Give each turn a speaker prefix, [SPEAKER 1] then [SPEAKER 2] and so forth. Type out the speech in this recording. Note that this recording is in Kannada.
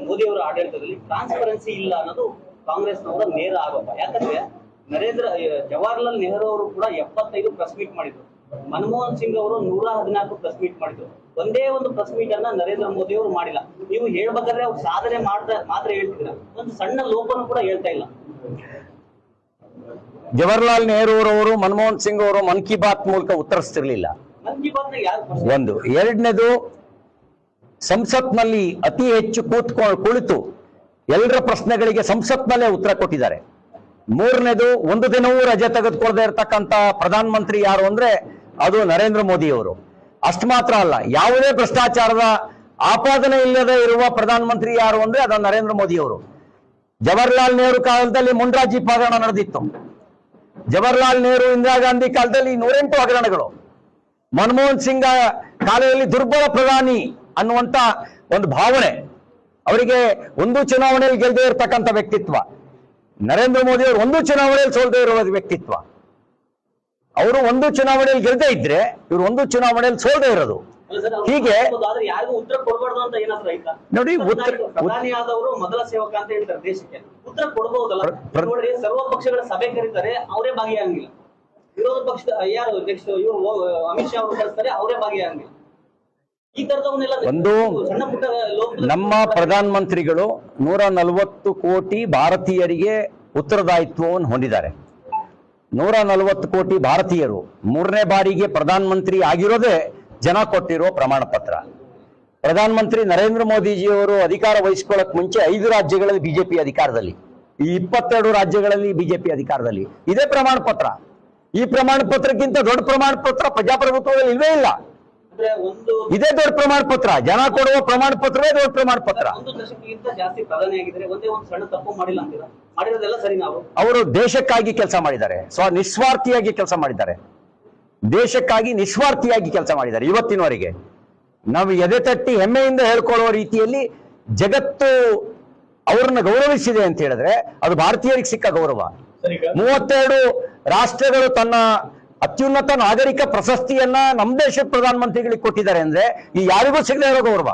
[SPEAKER 1] ಮೋದಿ ಅವರ ಆಡಳಿತದಲ್ಲಿ ಟ್ರಾನ್ಸ್ಪರೆನ್ಸಿ ಇಲ್ಲ ಅನ್ನೋದು ಕಾಂಗ್ರೆಸ್ನವರ ನೇರ ಆರೋಪ. ಯಾಕಂದ್ರೆ ಜವಾಹರ್ಲಾಲ್ ನೆಹರು ಅವರು ಕೂಡ 75 ಪ್ರೆಸ್ ಮೀಟ್ ಮಾಡಿದ್ರು. ಮನಮೋಹನ್ ಸಿಂಗ್ ಅವರು 114 ಪ್ರೆಸ್ ಮೀಟ್ ಮಾಡಿದ್ರು. ಒಂದೇ ಒಂದು ಪ್ರೆಸ್ ಮೀಟ್ ಅನ್ನ ನರೇಂದ್ರ ಮೋದಿ ಅವರು ಮಾಡಿಲ್ಲ. ನೀವು ಹೇಳ್ಬೇಕಾದ್ರೆ ಅವ್ರು ಸಾಧನೆ ಮಾತ್ರ ಹೇಳ್ತಿದ್ರ, ಒಂದು ಸಣ್ಣ ಲೋಪನೂ ಕೂಡ ಹೇಳ್ತಾ ಇಲ್ಲ.
[SPEAKER 2] ಜವಾಹರ್ಲಾಲ್ ನೆಹರು ಅವರು ಮನಮೋಹನ್ ಸಿಂಗ್ ಅವರು ಮನ್ ಕಿ ಬಾತ್ ಮೂಲಕ ಉತ್ತರಿಸ್ತಿರ್ಲಿಲ್ಲ.
[SPEAKER 1] ಮನ್ ಕಿ ಬಾತ್
[SPEAKER 2] ಒಂದು. ಎರಡನೇದು, ಸಂಸತ್ನಲ್ಲಿ ಅತಿ ಹೆಚ್ಚು ಕುಳಿತು ಎಲ್ಲರ ಪ್ರಶ್ನೆಗಳಿಗೆ ಸಂಸತ್ನಲ್ಲೇ ಉತ್ತರ ಕೊಟ್ಟಿದ್ದಾರೆ. ಮೂರನೇದು, ಒಂದು ದಿನವೂ ರಜೆ ತೆಗೆದುಕೊಳ್ಳದೆ ಇರತಕ್ಕಂತ ಪ್ರಧಾನ ಮಂತ್ರಿ ಯಾರು ಅಂದ್ರೆ ಅದು ನರೇಂದ್ರ ಮೋದಿ ಅವರು. ಅಷ್ಟು ಮಾತ್ರ ಅಲ್ಲ, ಯಾವುದೇ ಭ್ರಷ್ಟಾಚಾರದ ಆಪಾದನೆ ಇಲ್ಲದೆ ಇರುವ ಪ್ರಧಾನ ಮಂತ್ರಿ ಯಾರು ಅಂದ್ರೆ ಅದು ನರೇಂದ್ರ ಮೋದಿ ಅವರು. ಜವಾಹರ್ಲಾಲ್ ನೆಹರು ಕಾಲದಲ್ಲಿ ಮುಂಡ್ರಾಜಿ ಹಗರಣ ನಡೆದಿತ್ತು. ಜವಾಹರ್ಲಾಲ್ ನೆಹರು ಇಂದಿರಾ ಗಾಂಧಿ ಕಾಲದಲ್ಲಿ 108 ಹಗರಣಗಳು. ಮನಮೋಹನ್ ಸಿಂಗ್ ಕಾಲದಲ್ಲಿ ದುರ್ಬಲ ಪ್ರಧಾನಿ ಅನ್ನುವಂತ ಒಂದು ಭಾವನೆ. ಅವರಿಗೆ ಒಂದು ಚುನಾವಣೆಯಲ್ಲಿ ಗೆಲ್ಲದೆ ಇರತಕ್ಕಂಥ ವ್ಯಕ್ತಿತ್ವ. ನರೇಂದ್ರ ಮೋದಿ ಅವರು ಒಂದು ಚುನಾವಣೆಯಲ್ಲಿ ಸೋಲ್ದೇ ಇರುವ ವ್ಯಕ್ತಿತ್ವ. ಅವರು ಒಂದು ಚುನಾವಣೆಯಲ್ಲಿ ಗೆಲ್ಲದೆ ಇದ್ರೆ ಇವರು ಒಂದು ಚುನಾವಣೆಯಲ್ಲಿ ಸೋಲ್ದೇ ಇರೋದು. ಹೀಗೆ
[SPEAKER 1] ಉತ್ತರ ಕೊಡಬಾರ್ದು ಅಂತ ಏನಾದ್ರು ಆಯ್ತಾ?
[SPEAKER 2] ನೋಡಿ,
[SPEAKER 1] ಪ್ರಧಾನಿ ಆದವರು ಮೊದಲ ಸೇವಕ ಅಂತ ಹೇಳ್ತಾರೆ ದೇಶಕ್ಕೆ. ಉತ್ತರ ಕೊಡಬಹುದಲ್ಲ? ನೋಡಿ, ಸರ್ವ ಪಕ್ಷಗಳ ಸಭೆ ಕರೀತಾರೆ, ಅವರೇ ಭಾಗಿಯಾಗಂಗಿಲ್ಲ. ವಿರೋಧ ಪಕ್ಷದ ಯಾರು ನೆಕ್ಸ್ಟ್ ಇವರು ಅಮಿತ್ ಶಾ ಅವರು ಕಳಿಸ್ತಾರೆ, ಅವರೇ ಭಾಗಿಯಾಗಂಗಿಲ್ಲ. ಈ ತರದವನ್ನೆಲ್ಲ
[SPEAKER 2] ಒಂದು,
[SPEAKER 1] ಸಣ್ಣ ಪುಟ್ಟ
[SPEAKER 2] ನಮ್ಮ ಪ್ರಧಾನ ಮಂತ್ರಿಗಳು 140 ಕೋಟಿ ಭಾರತೀಯರಿಗೆ ಉತ್ತರದಾಯಿತ್ವವನ್ನು ಹೊಂದಿದ್ದಾರೆ. 140 ಕೋಟಿ ಭಾರತೀಯರು 3ನೇ ಬಾರಿಗೆ ಪ್ರಧಾನ ಮಂತ್ರಿ ಆಗಿರೋದೇ ಜನ ಕೊಟ್ಟಿರೋ ಪ್ರಮಾಣ ಪತ್ರ. ಪ್ರಧಾನ ಮಂತ್ರಿ ನರೇಂದ್ರ ಮೋದಿಜಿಯವರು ಅಧಿಕಾರ ವಹಿಸಿಕೊಳ್ಳಕ್ ಮುಂಚೆ 5 ರಾಜ್ಯಗಳಲ್ಲಿ ಬಿಜೆಪಿ ಅಧಿಕಾರದಲ್ಲಿ, ಈ 22 ರಾಜ್ಯಗಳಲ್ಲಿ ಬಿಜೆಪಿ ಅಧಿಕಾರದಲ್ಲಿ. ಇದೇ ಪ್ರಮಾಣ ಪತ್ರ. ಈ ಪ್ರಮಾಣ ಪತ್ರಕ್ಕಿಂತ ದೊಡ್ಡ ಪ್ರಮಾಣ ಪತ್ರ ಪ್ರಜಾಪ್ರಭುತ್ವದಲ್ಲಿ ಇಲ್ವೇ ಇಲ್ಲ. ಇದೇ ದೊಡ್ಡ ಪ್ರಮಾಣ ಪತ್ರ. ಜನ ಕೊಡುವ ಪ್ರಮಾಣ ಪತ್ರವೇ ದೊಡ್ಡ ಪ್ರಮಾಣ ಪತ್ರ.
[SPEAKER 1] ಒಂದು ದಶಕಕ್ಕಿಂತ ಜಾಸ್ತಿ ಪ್ರಧಾನಿಯಾಗಿದ್ದಾರೆ, ಒಂದೇ ಒಂದು ಸಣ್ಣ ತಪ್ಪು ಮಾಡಿಲ್ಲ ಅಂತೀರಾ? ಮಾಡಿರೋದೆಲ್ಲ ಸರಿ.
[SPEAKER 2] ಅವರು ದೇಶಕ್ಕಾಗಿ ಕೆಲಸ ಮಾಡಿದ್ದಾರೆ, ನಿಸ್ವಾರ್ಥಿಯಾಗಿ ಕೆಲಸ ಮಾಡಿದ್ದಾರೆ. ದೇಶಕ್ಕಾಗಿ ನಿಸ್ವಾರ್ಥಿಯಾಗಿ ಕೆಲಸ ಮಾಡಿದ್ದಾರೆ. ಇವತ್ತಿನವರೆಗೆ ನಾವು ಎದೆ ತಟ್ಟಿ ಹೆಮ್ಮೆಯಿಂದ ಹೇಳ್ಕೊಳ್ಳುವ ರೀತಿಯಲ್ಲಿ ಜಗತ್ತು ಅವರನ್ನ ಗೌರವಿಸಿದೆ ಅಂತ ಹೇಳಿದ್ರೆ ಅದು ಭಾರತೀಯರಿಗೆ ಸಿಕ್ಕ ಗೌರವ. 32 ರಾಷ್ಟ್ರಗಳು ತನ್ನ ಅತ್ಯುನ್ನತ ನಾಗರಿಕ ಪ್ರಶಸ್ತಿಯನ್ನ ನಮ್ಮ ದೇಶದ ಪ್ರಧಾನಮಂತ್ರಿಗಳಿಗೆ ಕೊಟ್ಟಿದ್ದಾರೆ ಅಂದ್ರೆ ಈ ಯಾರಿಗೂ ಸಿಗದೇ ಇರೋ ಗೌರವ.